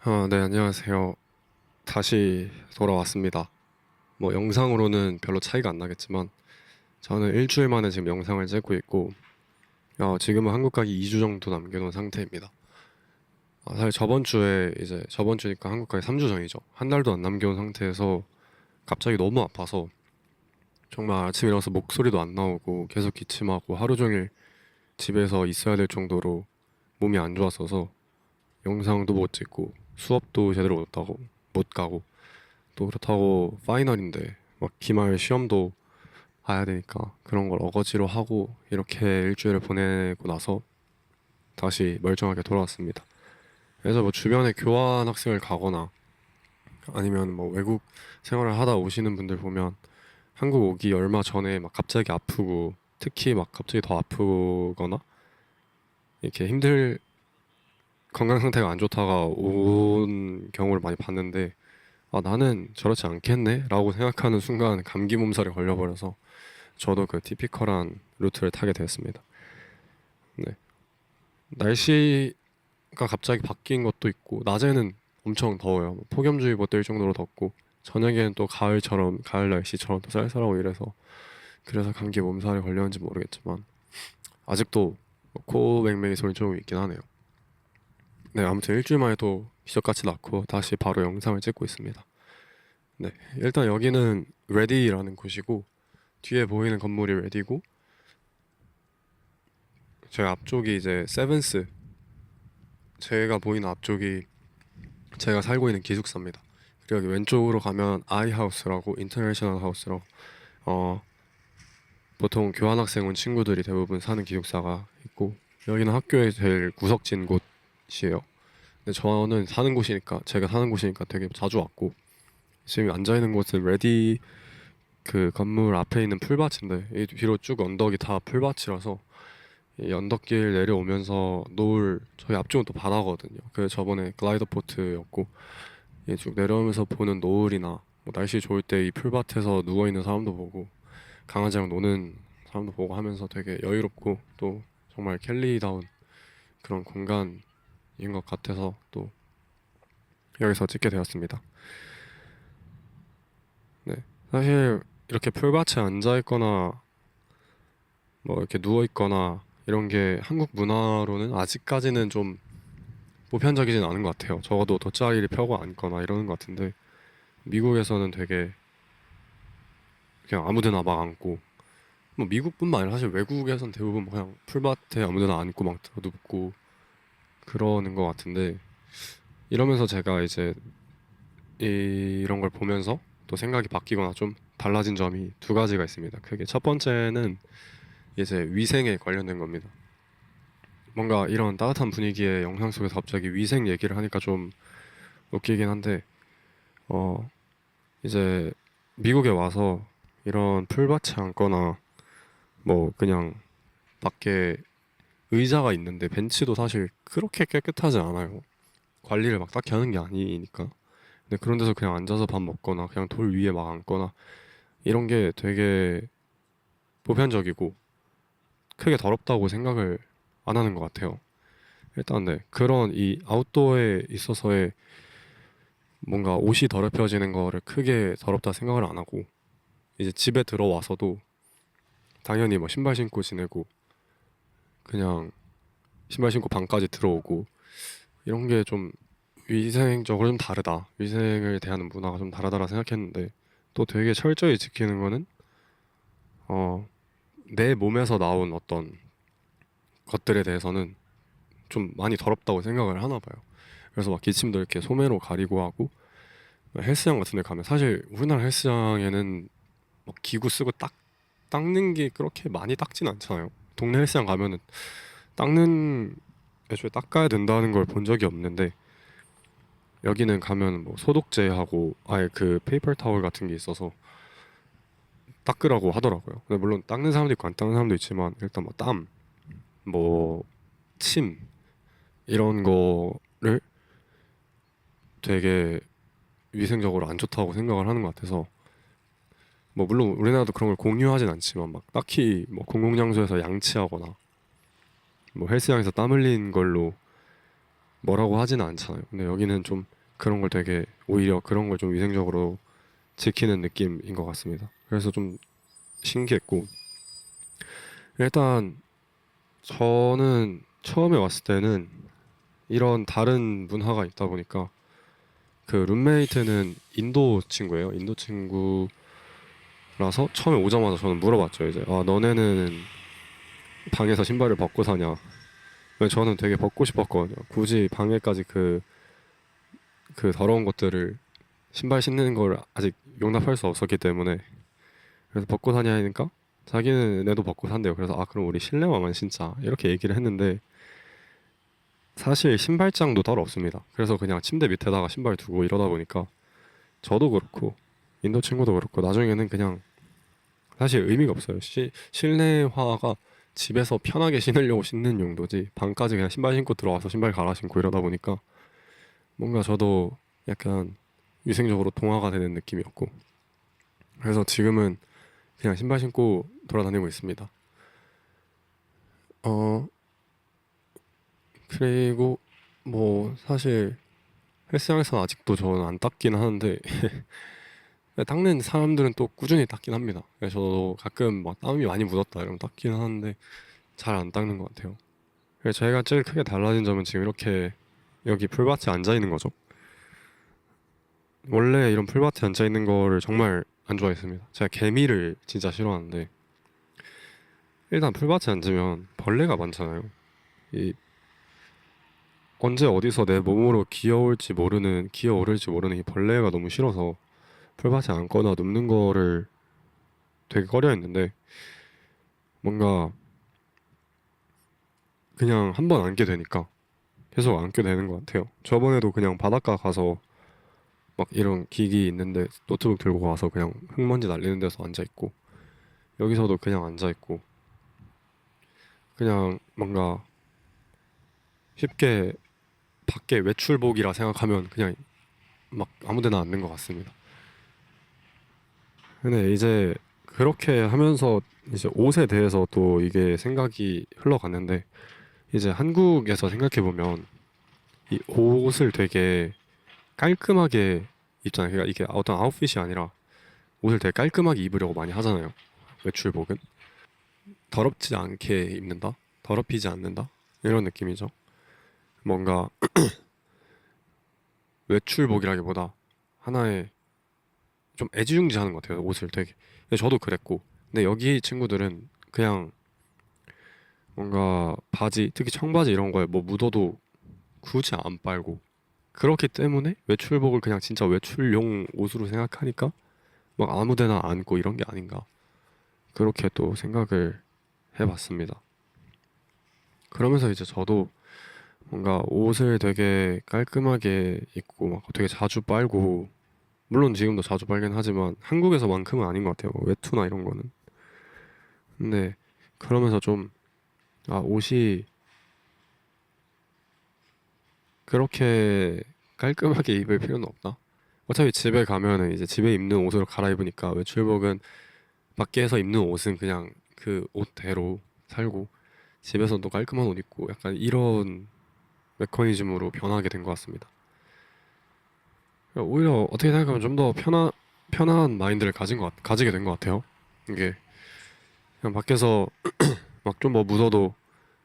네, 안녕하세요. 다시 돌아왔습니다. 뭐 영상으로는 별로 차이가 안 나겠지만 저는 일주일 만에 지금 영상을 찍고 있고 지금은 한국 가기 2주 정도 남겨놓은 상태입니다. 사실 저번 주니까 한국 가기 3주 전이죠. 한 달도 안 남겨온 상태에서 갑자기 너무 아파서 정말 아침에 일어나서 목소리도 안 나오고 계속 기침하고 하루 종일 집에서 있어야 될 정도로 몸이 안 좋았어서 영상도 못 찍고 수업도 제대로 못 가고 또 그렇다고 파이널인데 막 기말 시험도 봐야 되니까 그런 걸 어거지로 하고 이렇게 일주일을 보내고 나서 다시 멀쩡하게 돌아왔습니다. 그래서 뭐 주변에 교환 학생을 가거나 아니면 뭐 외국 생활을 하다 오시는 분들 보면 한국 오기 얼마 전에 막 갑자기 아프고 특히 막 갑자기 더 아프거나 이렇게 건강 상태가 안 좋다가 온 경우를 많이 봤는데 나는 저렇지 않겠네? 라고 생각하는 순간 감기 몸살에 걸려버려서 저도 그 티피컬한 루트를 타게 되었습니다. 네. 날씨가 갑자기 바뀐 것도 있고, 낮에는 엄청 더워요. 뭐 폭염주의보 뜰 정도로 덥고, 저녁에는 또 가을 날씨처럼 또 쌀쌀하고 이래서, 그래서 감기 몸살에 걸렸는지 모르겠지만, 아직도 코 맹맹이 소리 조금 있긴 하네요. 네, 아무튼 일주일 만에 또 기적같이 낫고, 다시 바로 영상을 찍고 있습니다. 네, 일단 여기는 레디라는 곳이고, 뒤에 보이는 건물이 레디고, 제 앞쪽이 이제 세븐스, 제가 보이는 앞쪽이 제가 살고 있는 기숙사입니다. 그리고 여기 왼쪽으로 가면 아이하우스라고 인터내셔널 하우스라고 어 보통 교환학생 온 친구들이 대부분 사는 기숙사가 있고 여기는 학교의 제일 구석진 곳이에요. 근데 제가 사는 곳이니까 되게 자주 왔고 지금 앉아 있는 곳은 레디 그 건물 앞에 있는 풀밭인데 이 뒤로 쭉 언덕이 다 풀밭이라서 이 언덕길 내려오면서 노을 저희 앞쪽은 또 바다거든요. 그 저번에 글라이더 포트였고 쭉 내려오면서 보는 노을이나 뭐 날씨 좋을 때 이 풀밭에서 누워 있는 사람도 보고 강아지랑 노는 사람도 보고 하면서 되게 여유롭고 또 정말 켈리다운 그런 공간인 것 같아서 또 여기서 찍게 되었습니다. 네. 사실 이렇게 풀밭에 앉아 있거나 뭐 이렇게 누워 있거나 이런 게 한국 문화로는 아직까지는 좀 보편적이진 않은 것 같아요. 적어도 돗자리를 펴고 앉거나 이러는 것 같은데 미국에서는 되게 그냥 아무데나 막 앉고 뭐 미국뿐만 아니라 사실 외국에선 대부분 그냥 풀밭에 아무데나 앉고 막 눕고 그러는 것 같은데 이러면서 제가 이제 이런 걸 보면서 또 생각이 바뀌거나 좀 달라진 점이 두 가지가 있습니다. 크게 첫 번째는 이제 위생에 관련된 겁니다. 뭔가 이런 따뜻한 분위기의 영상 속에서 갑자기 위생 얘기를 하니까 좀 웃기긴 한데 어 이제 미국에 와서 이런 풀밭에 앉거나 뭐 그냥 밖에 의자가 있는데 벤치도 사실 그렇게 깨끗하지 않아요. 관리를 막 딱히 하는 게 아니니까. 근데 그런 데서 그냥 앉아서 밥 먹거나 그냥 돌 위에 막 앉거나 이런 게 되게 보편적이고 크게 더럽다고 생각을 안 하는 것 같아요. 일단 네, 그런 이 아웃도어에 있어서의 뭔가 옷이 더럽혀지는 거를 크게 더럽다 생각을 안 하고 이제 집에 들어와서도 당연히 뭐 신발 신고 지내고 그냥 신발 신고 방까지 들어오고 이런 게 좀 위생적으로 좀 다르다. 위생을 대하는 문화가 좀 다르다라 생각했는데 또 되게 철저히 지키는 거는 어, 내 몸에서 나온 어떤 것들에 대해서는 좀 많이 더럽다고 생각을 하나 봐요. 그래서 막 기침도 이렇게 소매로 가리고 하고 헬스장 같은 데 가면 사실 우리나라 헬스장에는 막 기구 쓰고 닦는 게 그렇게 많이 닦진 않잖아요. 동네 헬스장 가면은 닦는 애초에 닦아야 된다는 걸 본 적이 없는데 여기는 가면 뭐 소독제하고 아예 그 페이퍼 타월 같은 게 있어서 닦으라고 하더라고요. 근데 물론 닦는 사람도 있고 안 닦는 사람도 있지만 일단 뭐 땀, 뭐 침 이런 거를 되게 위생적으로 안 좋다고 생각을 하는 것 같아서 뭐 물론 우리나라도 그런 걸 공유하진 않지만 막 딱히 뭐 공공장소에서 양치하거나 뭐 헬스장에서 땀 흘린 걸로 뭐라고 하지는 않잖아요. 근데 여기는 좀 그런 걸 되게 오히려 그런 걸 좀 위생적으로 지키는 느낌인 것 같습니다. 그래서 좀 신기했고 일단 저는 처음에 왔을 때는 이런 다른 문화가 있다 보니까 그 룸메이트는 인도 친구예요. 인도 친구라서 처음에 오자마자 저는 물어봤죠. 이제 아 너네는 방에서 신발을 벗고 사냐? 왜 저는 되게 벗고 싶었거든요. 굳이 방에까지 그 더러운 것들을 신발 신는 걸 아직 용납할 수 없었기 때문에 그래서 벗고 사냐 하니까 자기는 내도 벗고 산대요. 그래서 아 그럼 우리 실내화만 신자 이렇게 얘기를 했는데 사실 신발장도 따로 없습니다. 그래서 그냥 침대 밑에다가 신발 두고 이러다 보니까 저도 그렇고 인도 친구도 그렇고 나중에는 그냥 사실 의미가 없어요. 실내화가 집에서 편하게 신으려고 신는 용도지 방까지 그냥 신발 신고 들어와서 신발 갈아 신고 이러다 보니까 뭔가 저도 약간 위생적으로 동화가 되는 느낌이었고 그래서 지금은 그냥 신발 신고 돌아다니고 있습니다. 어 그리고 뭐 사실 헬스장에서는 아직도 저는 안 닦긴 하는데 닦는 사람들은 또 꾸준히 닦긴 합니다. 그래서 저도 가끔 막 땀이 많이 묻었다 이러면 닦긴 하는데 잘 안 닦는 것 같아요. 그래서 저희가 제일 크게 달라진 점은 지금 이렇게 여기 풀밭에 앉아 있는 거죠. 원래 이런 풀밭에 앉아 있는 거를 정말 안 좋아했습니다. 제가 개미를 진짜 싫어하는데 일단 풀밭에 앉으면 벌레가 많잖아요. 이 언제 어디서 내 몸으로 기어오를지 모르는 이 벌레가 너무 싫어서 풀밭에 앉거나 눕는 거를 되게 꺼려했는데 뭔가 그냥 한 번 앉게 되니까 계속 앉게 되는 것 같아요. 저번에도 그냥 바닷가 가서 막 이런 기기 있는데 노트북 들고 가서 그냥 흙먼지 날리는 데서 앉아 있고 여기서도 그냥 앉아 있고 그냥 뭔가 쉽게 밖에 외출복이라 생각하면 그냥 막 아무데나 앉는 것 같습니다. 근데 이제 그렇게 하면서 이제 옷에 대해서 또 이게 생각이 흘러갔는데 이제 한국에서 생각해 보면 이 옷을 되게 깔끔하게 입잖아요. 그러니까 이게 어떤 아웃핏이 아니라 옷을 되게 깔끔하게 입으려고 많이 하잖아요. 외출복은 더럽지 않게 입는다, 더럽히지 않는다 이런 느낌이죠. 뭔가 외출복이라기보다 하나의 좀 애지중지하는 것 같아요. 옷을 되게. 근데 저도 그랬고, 근데 여기 친구들은 그냥 뭔가 바지, 특히 청바지 이런 거에 뭐 묻어도 굳이 안 빨고 그렇기 때문에 외출복을 그냥 진짜 외출용 옷으로 생각하니까 막 아무데나 앉고 이런 게 아닌가 그렇게 또 생각을 해봤습니다. 그러면서 이제 저도 뭔가 옷을 되게 깔끔하게 입고 막 되게 자주 빨고 물론 지금도 자주 빨긴 하지만 한국에서만큼은 아닌 것 같아요. 뭐 외투나 이런 거는. 근데 그러면서 좀 아, 옷이 그렇게 깔끔하게 입을 필요는 없다. 어차피 집에 가면은 이제 집에 입는 옷으로 갈아입으니까 외출복은 밖에서 입는 옷은 그냥 그 옷대로 살고 집에서도 깔끔한 옷 입고 약간 이런 메커니즘으로 변하게 된 것 같습니다. 오히려 어떻게 생각하면 좀 더 편한 마인드를 가지게 된 것 같아요. 이게 그냥 밖에서 막 좀 뭐 묻어도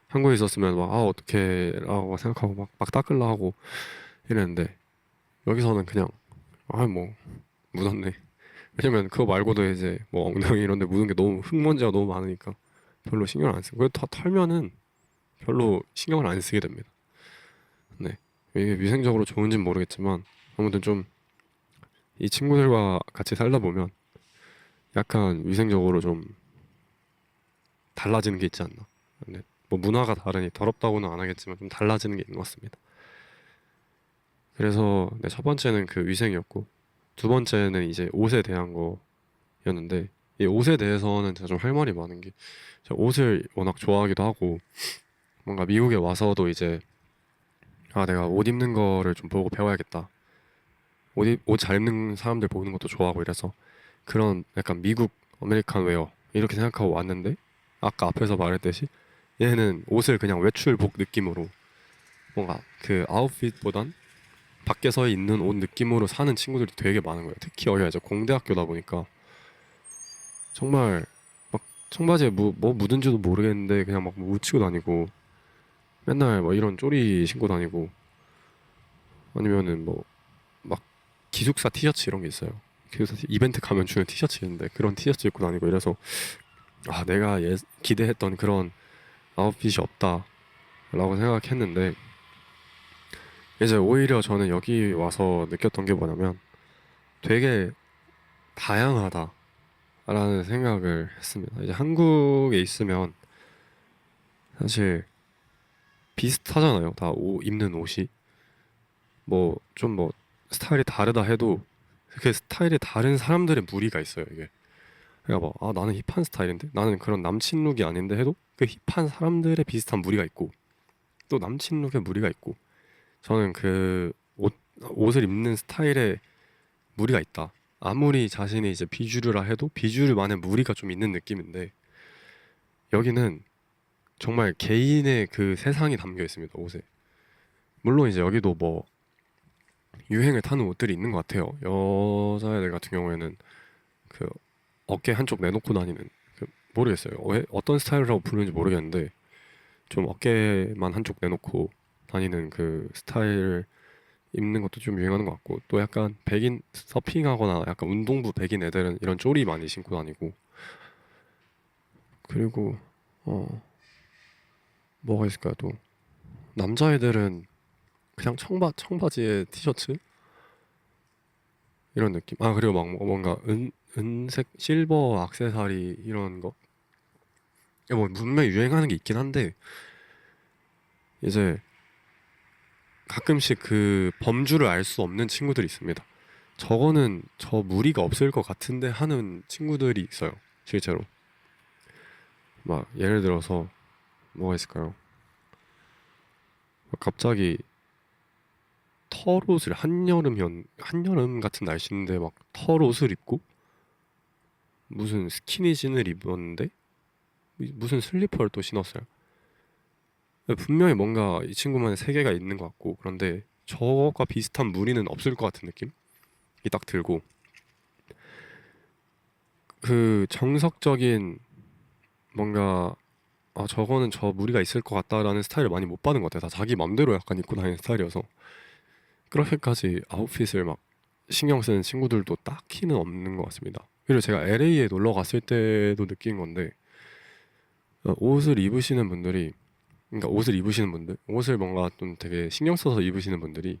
한국에 있었으면 막 아 어떻게 라고 생각하고 막 닦으려 하고 이랬는데 여기서는 그냥 아 뭐 묻었네. 왜냐면 그거 말고도 이제 뭐 엉덩이 이런 데 묻은 게 너무 흙먼지가 너무 많으니까 별로 신경을 안 쓰고 다 털면은 별로 신경을 안 쓰게 됩니다. 네. 이게 위생적으로 좋은지는 모르겠지만 아무튼 좀 이 친구들과 같이 살다 보면 약간 위생적으로 좀 달라지는 게 있지 않나. 네. 뭐 문화가 다르니 더럽다고는 안 하겠지만 좀 달라지는 게 있는 것 같습니다. 그래서 네, 첫 번째는 그 위생이었고 두 번째는 이제 옷에 대한 거였는데 이 옷에 대해서는 제가 좀 할 말이 많은 게 제가 옷을 워낙 좋아하기도 하고 뭔가 미국에 와서도 이제 아 내가 옷 입는 거를 좀 보고 배워야겠다. 옷 잘 입는 사람들 보는 것도 좋아하고 이래서 그런 약간 미국 아메리칸 웨어 이렇게 생각하고 왔는데 아까 앞에서 말했듯이 얘는 옷을 그냥 외출복 느낌으로 뭔가 그 아웃핏보단 밖에서 입는 옷 느낌으로 사는 친구들이 되게 많은 거예요. 특히 여기가 이제 공대학교다 보니까 정말 막 청바지에 뭐 묻은지도 모르겠는데 그냥 막 묻히고 다니고 맨날 뭐 이런 쪼리 신고 다니고 아니면은 뭐 막 기숙사 티셔츠 이런 게 있어요. 이벤트 가면 주는 티셔츠 있는데 그런 티셔츠 입고 다니고 이래서 아 내가 기대했던 그런 아웃핏이 없다라고 생각했는데 이제 오히려 저는 여기 와서 느꼈던 게 뭐냐면 되게 다양하다라는 생각을 했습니다. 이제 한국에 있으면 사실 비슷하잖아요. 다 입는 옷이 뭐 스타일이 다르다 해도 그 스타일이 다른 사람들의 무리가 있어요. 이게 그러니까 뭐 나는 힙한 스타일인데 나는 그런 남친 룩이 아닌데 해도 그 힙한 사람들의 비슷한 무리가 있고 또 남친 룩의 무리가 있고 저는 그 옷을 입는 스타일에 무리가 있다. 아무리 자신이 이제 비주류라 해도 비주류만의 무리가 좀 있는 느낌인데 여기는 정말 개인의 그 세상이 담겨 있습니다, 옷에. 물론 이제 여기도 뭐 유행을 타는 옷들이 있는 것 같아요. 여자애들 같은 경우에는 그 어깨 한쪽 내놓고 다니는 모르겠어요. 어떤 스타일이라고 부르는지 모르겠는데 좀 어깨만 한쪽 내놓고 다니는 그 스타일 입는 것도 좀 유행하는 것 같고 또 약간 백인 서핑하거나 약간 운동부 백인 애들은 이런 쪼리 많이 신고 다니고 그리고 어 뭐가 있을까요 또 남자애들은 그냥 청바지에 티셔츠 이런 느낌 그리고 막 뭔가 은색 실버 액세서리 이런 거 뭐 분명히 유행하는 게 있긴 한데 이제 가끔씩 그 범주를 알 수 없는 친구들이 있습니다. 저거는 저 무리가 없을 것 같은데 하는 친구들이 있어요. 실제로. 막 예를 들어서 뭐가 있을까요? 갑자기 털옷을 한여름 같은 날씨인데 막 털옷을 입고 무슨 스키니진을 입었는데 무슨 슬리퍼를 또 신었어요. 분명히 뭔가 이 친구만의 세계가 있는 것 같고 그런데 저것과 비슷한 무리는 없을 것 같은 느낌이 딱 들고 그 정석적인 뭔가 저거는 저 무리가 있을 것 같다라는 스타일을 많이 못 받은 것 같아요. 다 자기 맘대로 약간 입고 다니는 스타일이어서 그렇게까지 아웃핏을 막 신경 쓰는 친구들도 딱히는 없는 것 같습니다. 그리고 제가 LA에 놀러 갔을 때도 느낀 건데 옷을 입으시는 분들이 그러니까 옷을 입으시는 분들 옷을 뭔가 좀 되게 신경 써서 입으시는 분들이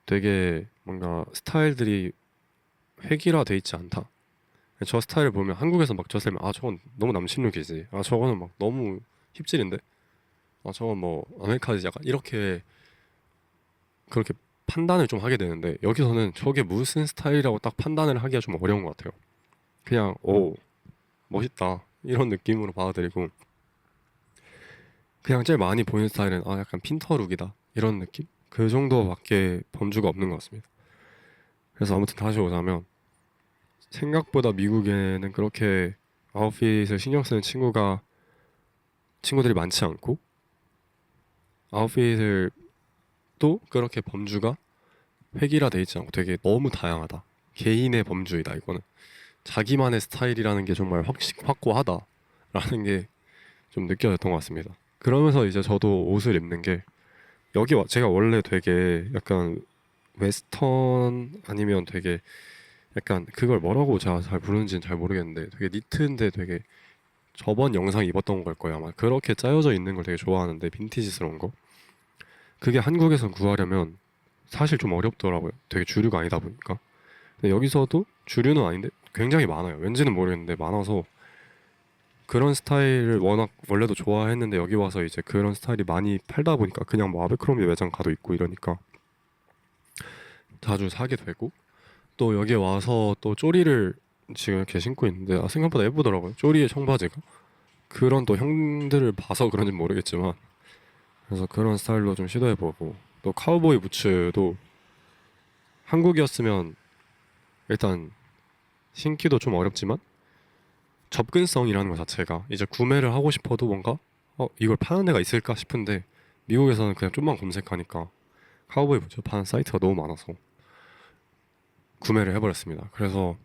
되게 뭔가 스타일들이 획일화돼 있지 않다. 저 스타일을 보면 한국에서 막 저 스타일면 저건 너무 남친룩이지. 저거는 막 너무 힙질인데. 저건 뭐 아메리카지 약간 이렇게 그렇게 판단을 좀 하게 되는데 여기서는 저게 무슨 스타일이라고 딱 판단을 하기가 좀 어려운 것 같아요. 그냥 오 멋있다 이런 느낌으로 받아들이고 그냥 제일 많이 보이는 스타일은 약간 핀터룩이다 이런 느낌? 그 정도밖에 범주가 없는 것 같습니다. 그래서 아무튼 다시 오자면 생각보다 미국에는 그렇게 아웃핏을 신경 쓰는 친구들이 많지 않고 아웃핏을 또 그렇게 범주가 획일화돼 있지 않고 되게 너무 다양하다. 개인의 범주이다 이거는. 자기만의 스타일이라는 게 정말 확고하다라는 게 좀 느껴졌던 것 같습니다. 그러면서 이제 저도 옷을 입는 게 제가 원래 되게 약간 웨스턴 아니면 되게 약간 그걸 뭐라고 제가 잘 부르는지는 잘 모르겠는데 되게 니트인데 되게 저번 영상 입었던 걸 거예요 아마. 그렇게 짜여져 있는 걸 되게 좋아하는데 빈티지스러운 거 그게 한국에서 구하려면 사실 좀 어렵더라고요. 되게 주류가 아니다 보니까. 근데 여기서도 주류는 아닌데 굉장히 많아요. 왠지는 모르겠는데 많아서 그런 스타일을 워낙 원래도 좋아했는데 여기 와서 이제 그런 스타일이 많이 팔다 보니까 그냥 뭐 아베크롬비 매장 가도 있고 이러니까 자주 사게 되고 또 여기 와서 또 쪼리를 지금 이렇게 신고 있는데 생각보다 예쁘더라고요. 쪼리의 청바지가 그런 또 형들을 봐서 그런지 모르겠지만 그래서 그런 스타일로 좀 시도해보고 또 카우보이 부츠도 한국이었으면 일단 신기도 좀 어렵지만 접근성이라는 것 자체가 이제 구매를 하고 싶어도 뭔가 이걸 파는 데가 있을까 싶은데 미국에서는 그냥 좀만 검색하니까 카우보이 부츠 파는 사이트가 너무 많아서 구매를 해버렸습니다. 그래서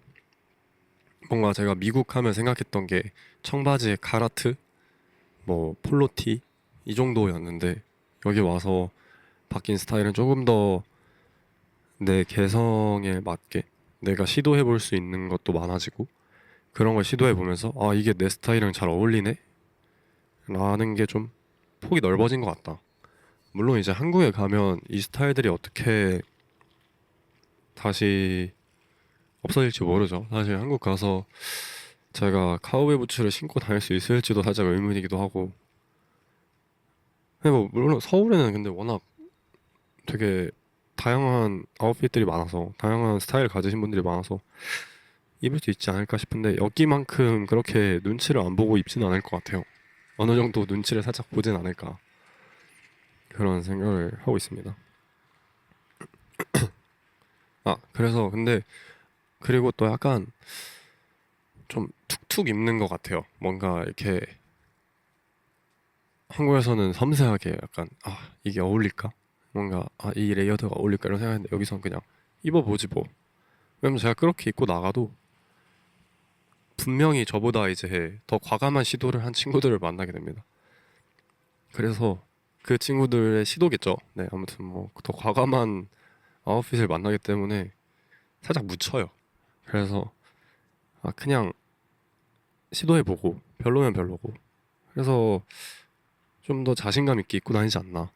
뭔가 제가 미국 하면 생각했던 게 청바지에 카라트, 뭐 폴로티 이 정도였는데 여기 와서 바뀐 스타일은 조금 더 내 개성에 맞게 내가 시도해 볼 수 있는 것도 많아지고 그런 걸 시도해 보면서 아 이게 내 스타일이랑 잘 어울리네 라는 게 좀 폭이 넓어진 것 같다. 물론 이제 한국에 가면 이 스타일들이 어떻게 다시 없어질지 모르죠. 사실 한국 가서 제가 카우보이 부츠를 신고 다닐 수 있을지도 살짝 의문이기도 하고. 근데 뭐 물론 서울에는 근데 워낙 되게 다양한 아웃핏들이 많아서 다양한 스타일 가지신 분들이 많아서 입을 수 있지 않을까 싶은데 여기만큼 그렇게 눈치를 안 보고 입지는 않을 것 같아요. 어느 정도 눈치를 살짝 보진 않을까 그런 생각을 하고 있습니다. 아 그래서 근데 그리고 또 약간 좀 툭툭 입는 것 같아요. 뭔가 이렇게 한국에서는 섬세하게 약간 아 이게 어울릴까? 뭔가 아 이 레이어드가 어울릴까 이런 생각했는데 여기선 그냥 입어보지 뭐. 왜냐면 제가 그렇게 입고 나가도 분명히 저보다 이제 더 과감한 시도를 한 친구들을 만나게 됩니다. 그래서 그 친구들의 시도겠죠. 네, 아무튼 뭐 더 과감한 아웃핏을 만나기 때문에 살짝 묻혀요. 그래서 아 그냥 시도해보고 별로면 별로고. 그래서 좀 더 자신감 있게 입고 다니지 않나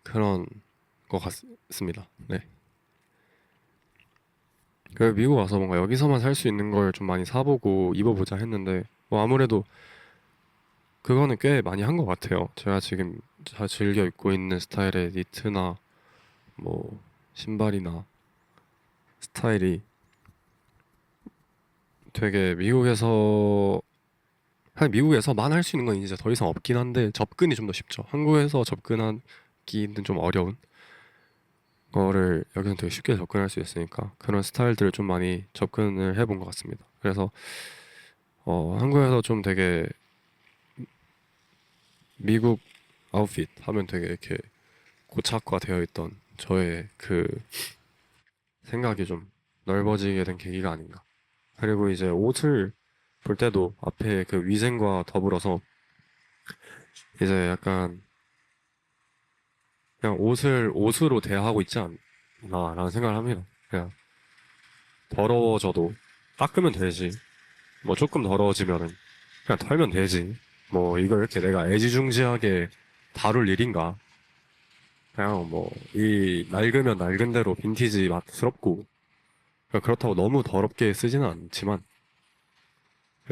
그런 것 같습니다. 네. 그 미국 와서 뭔가 여기서만 살 수 있는 걸 좀 많이 사보고 입어보자 했는데 뭐 아무래도 그거는 꽤 많이 한 것 같아요. 제가 지금 잘 즐겨 입고 있는 스타일의 니트나 뭐 신발이나 스타일이 되게 미국에서만 할 수 있는 건 이제 더 이상 없긴 한데 접근이 좀 더 쉽죠. 한국에서 접근하기는 좀 어려운 거를 여기서는 되게 쉽게 접근할 수 있으니까 그런 스타일들을 좀 많이 접근을 해본 것 같습니다. 그래서 한국에서 좀 되게 미국 아웃핏 하면 되게 이렇게 고착화되어 있던 저의 그 생각이 좀 넓어지게 된 계기가 아닌가. 그리고 이제 옷을 볼 때도 앞에 그 위생과 더불어서 이제 약간 그냥 옷을 옷으로 대하고 있지 않나라는 생각을 합니다. 그냥 더러워져도 닦으면 되지. 뭐 조금 더러워지면은 그냥 털면 되지. 뭐 이걸 이렇게 내가 애지중지하게 다룰 일인가? 그냥 뭐 이 낡으면 낡은 대로 빈티지 맛스럽고 그렇다고 너무 더럽게 쓰지는 않지만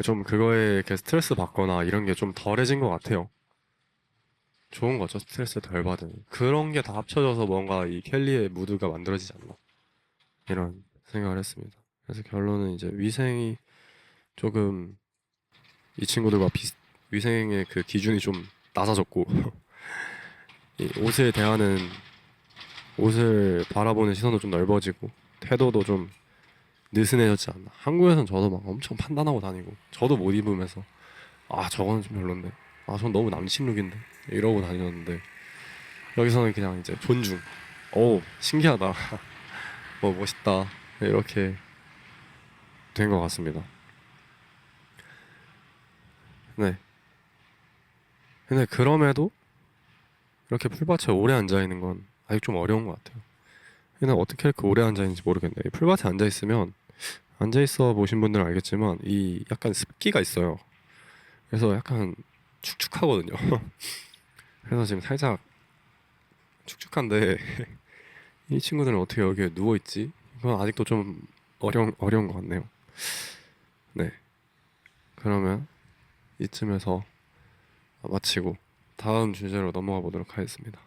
좀 그거에 이렇게 스트레스 받거나 이런 게 좀 덜해진 것 같아요. 좋은 거죠. 스트레스 덜 받은. 그런 게 다 합쳐져서 뭔가 이 켈리의 무드가 만들어지지 않나. 이런 생각을 했습니다. 그래서 결론은 이제 위생이 조금 이 친구들과 위생의 그 기준이 좀 낮아졌고, 이 옷에 대하는, 옷을 바라보는 시선도 좀 넓어지고, 태도도 좀 느슨해졌지 않나. 한국에선 저도 막 엄청 판단하고 다니고, 저도 못 입으면서, 아, 저거는 좀 별론데. 아, 전 너무 남친 룩인데. 이러고 다녔는데, 여기서는 그냥 이제 존중. 오, 신기하다. 멋있다. 이렇게 된 것 같습니다. 네. 근데 그럼에도 이렇게 풀밭에 오래 앉아 있는 건 아직 좀 어려운 것 같아요. 근데 어떻게 이렇게 오래 앉아 있는지 모르겠네. 이 풀밭에 앉아 있으면 앉아 있어 보신 분들은 알겠지만 이 약간 습기가 있어요. 그래서 약간 축축하거든요. 그래서 지금 살짝 축축한데 이 친구들은 어떻게 여기에 누워 있지? 이건 아직도 좀 어려운 것 같네요. 네. 그러면 이쯤에서 마치고 다음 주제로 넘어가 보도록 하겠습니다.